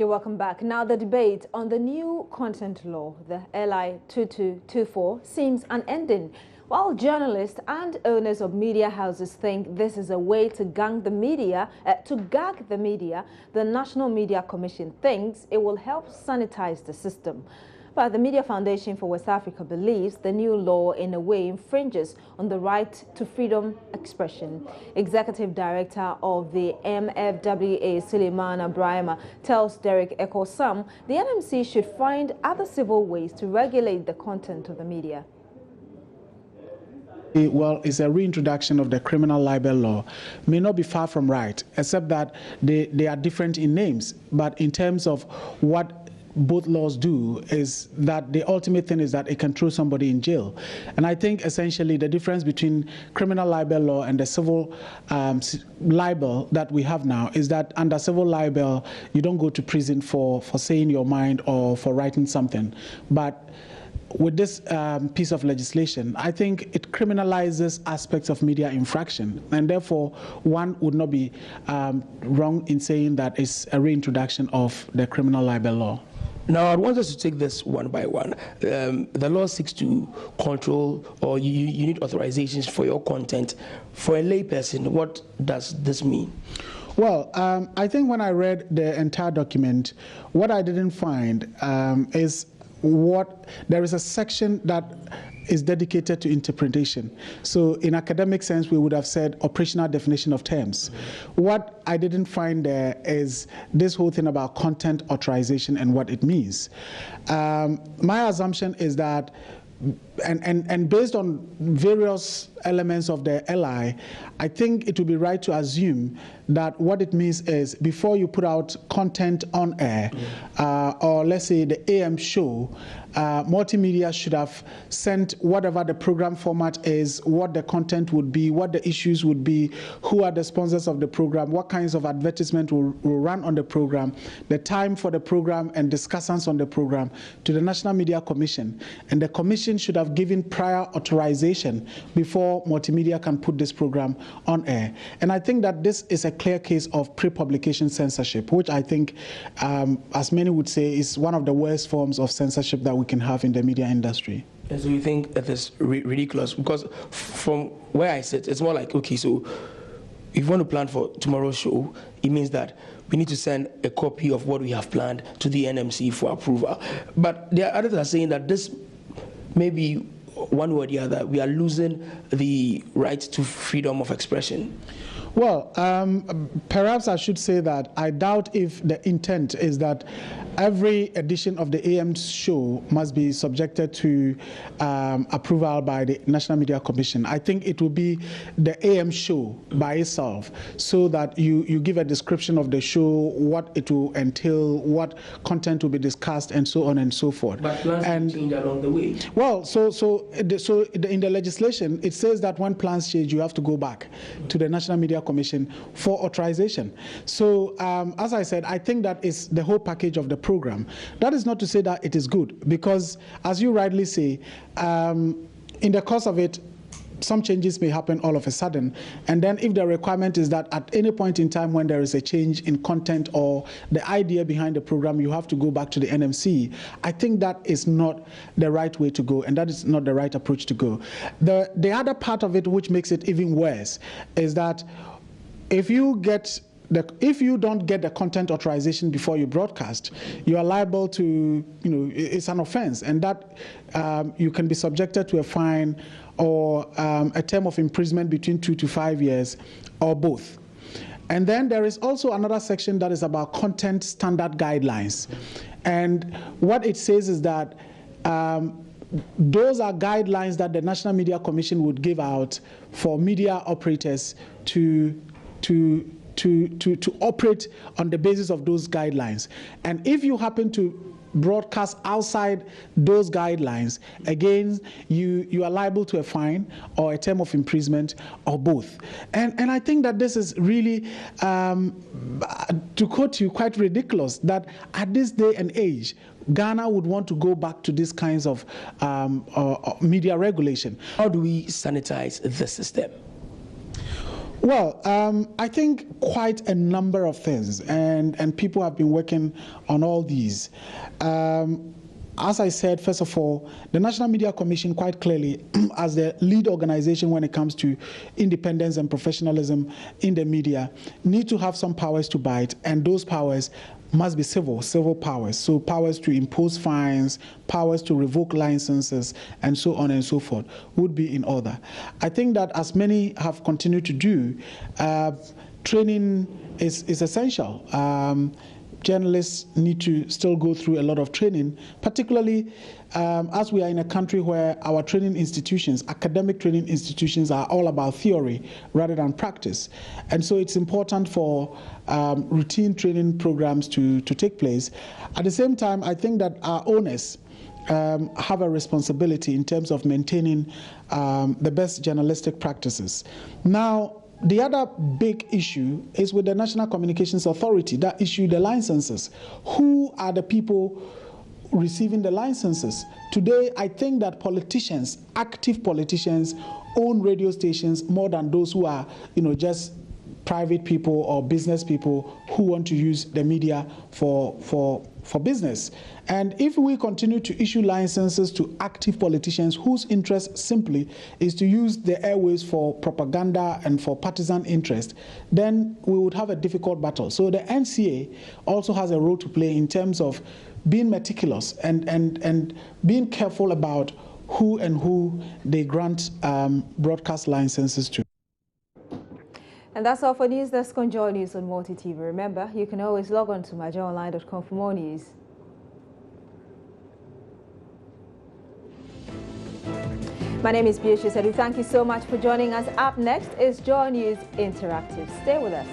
You're welcome back. Now, the debate on the new content law, the LI 2224, seems unending. While journalists and owners of media houses think this is a way to gag the media, the National Media Commission thinks it will help sanitize the system. But the Media Foundation for West Africa believes the new law in a way infringes on the right to freedom expression. Executive Director of the MFWA, Suleiman Abrahima, tells Derek Ekosam the NMC should find other civil ways to regulate the content of the media. Well, it's a reintroduction of the criminal libel law. May not be far from right, except that they are different in names. But in terms of what both laws do is that the ultimate thing is that it can throw somebody in jail. And I think essentially the difference between criminal libel law and the civil libel that we have now is that under civil libel, you don't go to prison for saying your mind or for writing something. But with this piece of legislation, I think it criminalizes aspects of media infraction, and therefore one would not be wrong in saying that it's a reintroduction of the criminal libel law. Now, I want us to take this one by one. The law seeks to control, or you need authorizations for your content. For a layperson, what does this mean? Well, I think when I read the entire document, what I didn't find is there is a section that is dedicated to interpretation. So in academic sense, we would have said operational definition of terms. What I didn't find there is this whole thing about content authorization and what it means. My assumption is that, and based on various elements of the LI, I think it would be right to assume that what it means is before you put out content on air, or let's say the AM show, multimedia should have sent whatever the program format is, what the content would be, what the issues would be, who are the sponsors of the program, what kinds of advertisement will run on the program, the time for the program and discussants on the program to the National Media Commission. And the Commission should have given prior authorization before multimedia can put this program on air. And I think that this is a clear case of pre-publication censorship, which I think, as many would say, is one of the worst forms of censorship that we can have in the media industry. And so you think that is ridiculous? Because from where I sit, it's more like, okay, so if you want to plan for tomorrow's show, it means that we need to send a copy of what we have planned to the NMC for approval. But there are others that are saying that this may be one way or the other, we are losing the right to freedom of expression. Well, perhaps I should say that I doubt if the intent is that every edition of the AM show must be subjected to approval by the National Media Commission. I think it will be the AM show by itself, so that you give a description of the show, what it will entail, what content will be discussed, and so on and so forth. But plans change along the way. Well, so in the legislation, it says that when plans change, you have to go back to the National Media Commission for authorization. So, as I said, I think that is the whole package of the program. That is not to say that it is good, because as you rightly say, in the course of it, some changes may happen all of a sudden, and then if the requirement is that at any point in time when there is a change in content or the idea behind the program, you have to go back to the NMC, I think that is not the right way to go, and that is not the right approach to go. The other part of it, which makes it even worse, is that if you don't get the content authorization before you broadcast, you are liable to, it's an offense, and that you can be subjected to a fine or a term of imprisonment between 2 to 5 years, or both. And then there is also another section that is about content standard guidelines. And what it says is that those are guidelines that the National Media Commission would give out for media operators to operate on the basis of those guidelines. And if you happen to broadcast outside those guidelines, again, you are liable to a fine or a term of imprisonment, or both. And I think that this is really, to quote you, quite ridiculous that at this day and age, Ghana would want to go back to these kinds of media regulation. How do we sanitize the system? Well, I think quite a number of things, and people have been working on all these. As I said, first of all, the National Media Commission quite clearly, as the lead organization when it comes to independence and professionalism in the media, need to have some powers to bite, and those powers must be civil powers. So powers to impose fines, powers to revoke licenses, and so on and so forth would be in order. I think that as many have continued to do, training is essential. Journalists need to still go through a lot of training, particularly as we are in a country where our training institutions, academic training institutions, are all about theory rather than practice. And so it's important for routine training programs to take place. At the same time, I think that our owners have a responsibility in terms of maintaining the best journalistic practices. Now, the other big issue is with the National Communications Authority that issued the licenses. Who are the people receiving the licenses? Today, I think that politicians, active politicians, own radio stations more than those who are, just private people or business people who want to use the media for business. And if we continue to issue licenses to active politicians whose interest simply is to use the airwaves for propaganda and for partisan interest, then we would have a difficult battle. So the NCA also has a role to play in terms of being meticulous and being careful about who they grant broadcast licenses to. And that's all for News Desk on Joy News on Multi TV. Remember, you can always log on to myjoyonline.com for more news. My name is Beatrice Edu. Thank you so much for joining us. Up next is Joy News Interactive. Stay with us.